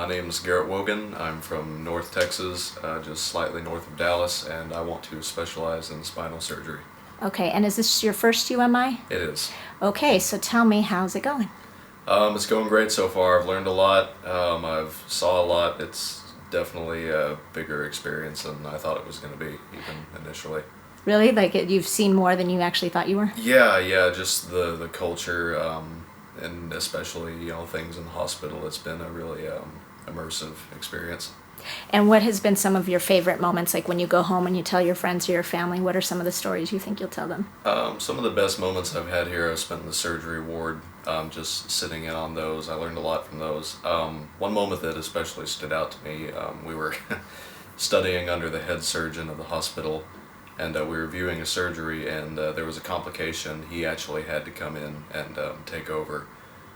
My name is Garrett Wogan. I'm from North Texas, just slightly north of Dallas, and I want to specialize in spinal surgery. Okay, and is this your first UMI? It is. Okay, so tell me, how's it going? It's going great so far. I've learned a lot. I've saw a lot. It's definitely a bigger experience than I thought it was going to be, even initially. Really? Like you've seen more than you actually thought you were? Yeah, just the culture, and especially, things in the hospital. It's been a really immersive experience. And what has been some of your favorite moments, like when you go home and you tell your friends or your family? What are some of the stories you think you'll tell them? Some of the best moments I've had here, I've spent in the surgery ward, just sitting in on those. I learned a lot from those. One moment that especially stood out to me, we were studying under the head surgeon of the hospital, and we were viewing a surgery, and there was a complication. He actually had to come in and take over,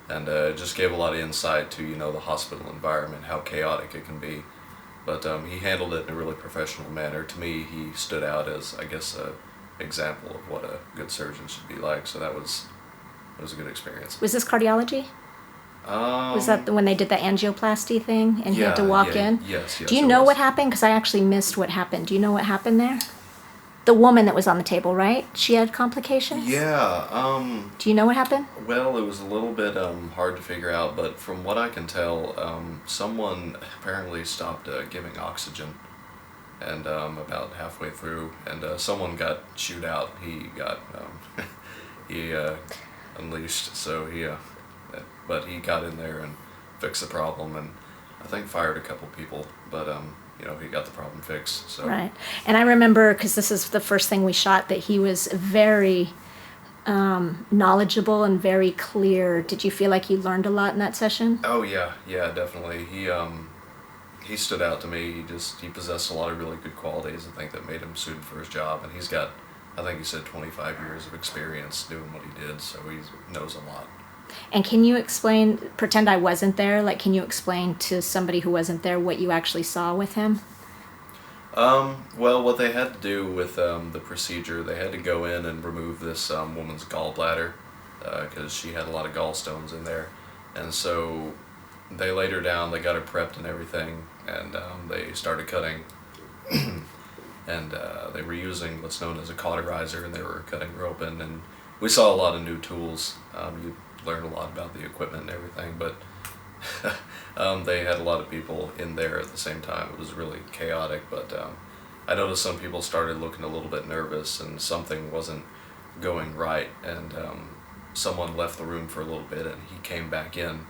and it just gave a lot of insight to, the hospital environment, how chaotic it can be. But he handled it in a really professional manner. To me, he stood out as, I guess, a example of what a good surgeon should be like. So it was a good experience. Was this cardiology? Was that when they did the angioplasty thing and he had to walk in? Yes. Do you know what happened? Because I actually missed what happened. Do you know what happened there? The woman that was on the table, right? She had complications? Yeah. Do you know what happened? Well, it was a little bit hard to figure out, but from what I can tell, someone apparently stopped giving oxygen, and about halfway through, and someone got chewed out. He got he unleashed, so but he got in there and fixed the problem, and I think fired a couple people, but he got the problem fixed. So. Right. And I remember, because this is the first thing we shot, that he was very knowledgeable and very clear. Did you feel like you learned a lot in that session? Oh yeah, definitely. He stood out to me. He possessed a lot of really good qualities, I think, that made him suited for his job. And he's got, I think he said, 25 years of experience doing what he did, so he knows a lot. And can you explain, pretend I wasn't there, can you explain to somebody who wasn't there what you actually saw with him? Well, what they had to do with the procedure, they had to go in and remove this woman's gallbladder, because she had a lot of gallstones in there. And so they laid her down, they got her prepped and everything, and they started cutting. And they were using what's known as a cauterizer, and they were cutting her open. And we saw a lot of new tools. You learned a lot about the equipment and everything, but they had a lot of people in there at the same time. It was really chaotic, but I noticed some people started looking a little bit nervous and something wasn't going right, and someone left the room for a little bit, and he came back in,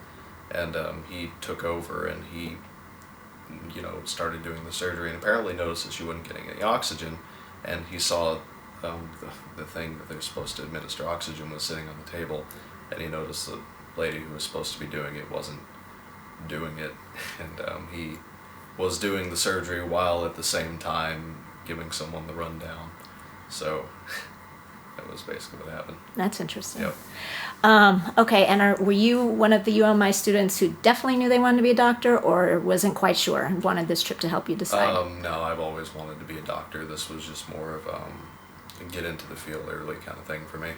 and he took over, and he started doing the surgery, and apparently noticed that she wasn't getting any oxygen, and he saw the thing that they're supposed to administer oxygen was sitting on the table, and he noticed the lady who was supposed to be doing it wasn't doing it, and he was doing the surgery while at the same time giving someone the rundown. So that was basically what happened. That's interesting. Yep. Okay, and were you one of the UMI students who definitely knew they wanted to be a doctor, or wasn't quite sure and wanted this trip to help you decide? No, I've always wanted to be a doctor. This was just more of get into the field early kind of thing for me.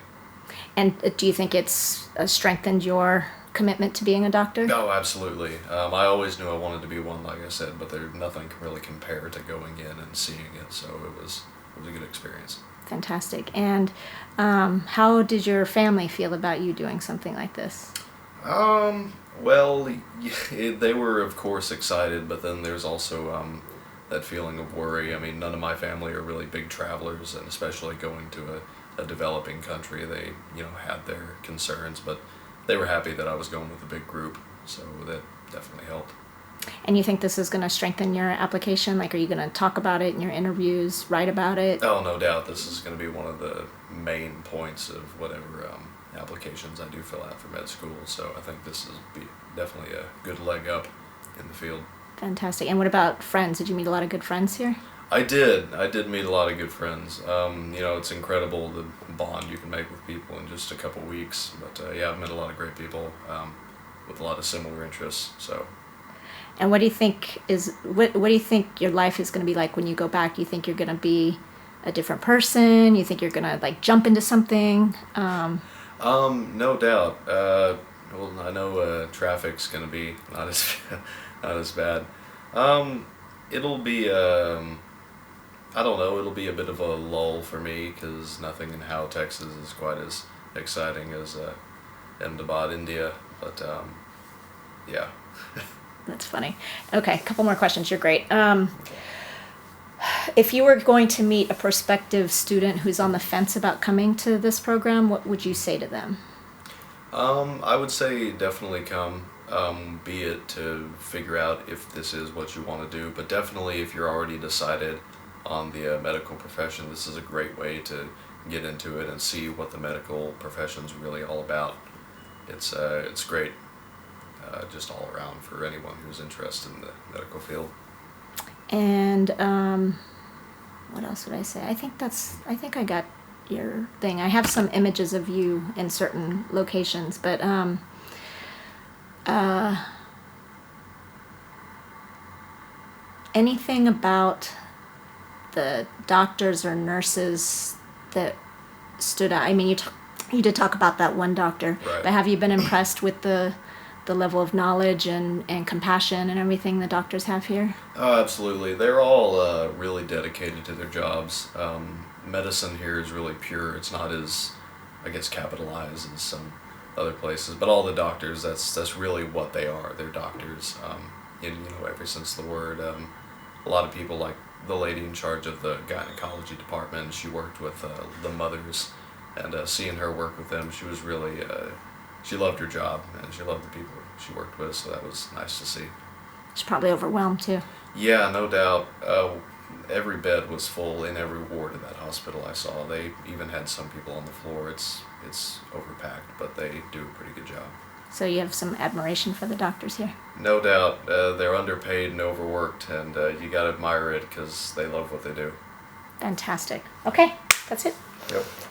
And do you think it's strengthened your commitment to being a doctor? Oh, absolutely. I always knew I wanted to be one, like I said, but nothing can really compare to going in and seeing it, so it was a good experience. Fantastic. And how did your family feel about you doing something like this? Well, they were, of course, excited, but then there's also that feeling of worry. I mean, none of my family are really big travelers, and especially going to a developing country, they, had their concerns, but they were happy that I was going with a big group, so that definitely helped. And you think this is going to strengthen your application? Are you going to talk about it in your interviews, write about it? Oh, no doubt. This is going to be one of the main points of whatever applications I do fill out for med school, so I think this is definitely a good leg up in the field. Fantastic. And what about friends? Did you meet a lot of good friends here? I did meet a lot of good friends. It's incredible the bond you can make with people in just a couple weeks, but I've met a lot of great people with a lot of similar interests, so. And what do you think what do you think your life is going to be like when you go back? Do you think you're going to be a different person? You think you're going to jump into something? No doubt. Well, I know traffic's going to be not Not as bad. It'll be I don't know. It'll be a bit of a lull for me because nothing in Howe, Texas, is quite as exciting as Ahmedabad, India. But yeah. That's funny. Okay, a couple more questions. You're great. If you were going to meet a prospective student who's on the fence about coming to this program, what would you say to them? I would say definitely come. Be it to figure out if this is what you want to do, but definitely if you're already decided on the medical profession, this is a great way to get into it and see what the medical profession's really all about. It's great, just all around for anyone who's interested in the medical field. And what else would I say? I think I got your thing. I have some images of you in certain locations, but anything about the doctors or nurses that stood out? I mean, you did talk about that one doctor, Right. but have you been impressed with the level of knowledge and compassion and everything the doctors have here? Oh, absolutely. They're all really dedicated to their jobs. Medicine here is really pure. It's not as, I guess, capitalized as some other places. But all the doctors, that's really what they are. They're doctors. Ever since the word, a lot of people like the lady in charge of the gynecology department. She worked with the mothers, and seeing her work with them, she was really. She loved her job and she loved the people she worked with, so that was nice to see. She's probably overwhelmed too. Yeah, no doubt. Every bed was full in every ward of that hospital I saw. They even had some people on the floor. It's overpacked, but they do a pretty good job. So you have some admiration for the doctors here. No doubt. They're underpaid and overworked, and you gotta admire it because they love what they do. Fantastic. Okay, that's it. Yep.